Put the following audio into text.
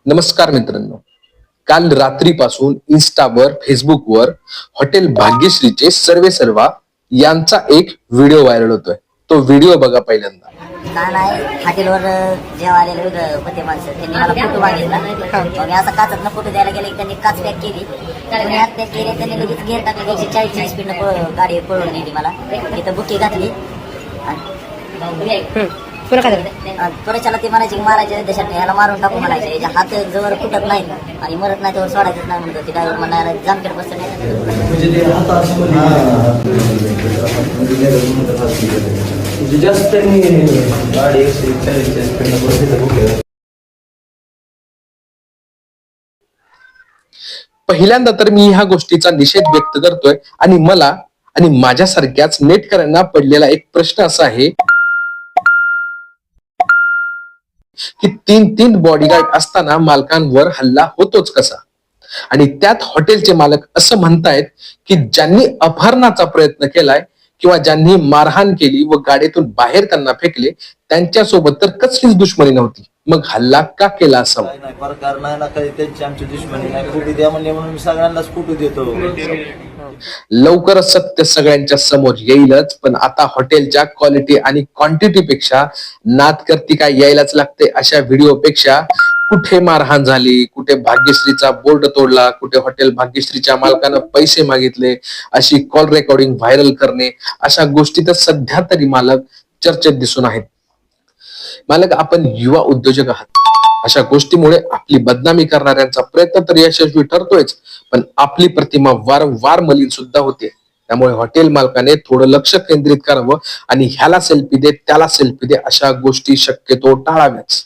नमस्कार मित्रांनो. काल रात्रीपासून इन्स्टावर फेसबुकवर हॉटेल भाग्यश्रीचे सर्वेसर्वा यांचा एक व्हिडिओ व्हायरल होतोय. तो व्हिडिओ बघा पहिल्यांदा. काय नाही, हॉटेलवर जेव्हा आलेले होते माणसं, त्यांनी मला फोटो मागितला. मग असा काचातनं फोटो द्यायला गेले, त्यांनी काच पॅक केली. आत पॅक केली, त्यांनी लगेच गेअर टाकले. 140 स्पीडनं गाडी पळवून नेली. मला तिथं बुकी घातली. त्वरेच्याला ते म्हणायचे की मारायचे देशात ह्याला मारून टाकू म्हणायचे. याच्या हात जवळ फुटत नाही आणि मरत नाही त्यावर सोडायचंच नाही म्हणतो. ते ड्रायव्हर म्हणणार जामखेड बसत नाही. पहिल्यांदा तर मी ह्या गोष्टीचा निषेध व्यक्त करतोय आणि मला आणि माझ्यासारख्याच नेटकऱ्यांना पडलेला एक प्रश्न असा आहे की तीन बॉडीगार्ड असताना मालकांवर हल्ला होतोच कसा. आणि त्यात हॉटेलचे मालक असं म्हणतायत की ज्यांनी अपहरणाचा प्रयत्न केलाय किंवा ज्यांनी मारहाण केली व गाडीतून बाहेर त्यांना फेकले त्यांच्यासोबत तर कसलीच दुश्मनी नव्हती. मग हल्ला का केला असावा? प्रकार नाही ना, काही त्यांची आमची दुश्मनी नाही. फोटो द्या म्हणले म्हणून मी सगळ्यांनाच फोटो देतो. लवकरच सत्य सगळ्यांच्या समोर येईलच. पण आता हॉटेलच्या क्वालिटी आणि क्वांटिटी पेक्षा नादकर्ती काय यायलाच लागते. अशा व्हिडिओ पेक्षा कुठे मारहाण झाली, कुठे भाग्यश्रीचा बोर्ड तोडला, कुठे हॉटेल भाग्यश्रीच्या मालकानं पैसे मागितले, अशी कॉल रेकॉर्डिंग व्हायरल करणे, अशा गोष्टी तर सध्या तरी मालक चर्चेत दिसून आहेत. मालक, आपण युवा उद्योजक आहात. अशा गोष्टीमुळे आपली बदनामी करणाऱ्यांचा प्रयत्न तर यशस्वी ठरतोयच, पण आपली प्रतिमा वारंवार मलिन सुद्धा होते. त्यामुळे हॉटेल मालकाने थोडं लक्ष केंद्रित करावं आणि ह्याला सेल्फी दे त्याला सेल्फी दे अशा गोष्टी शक्यतो टाळाव्याच.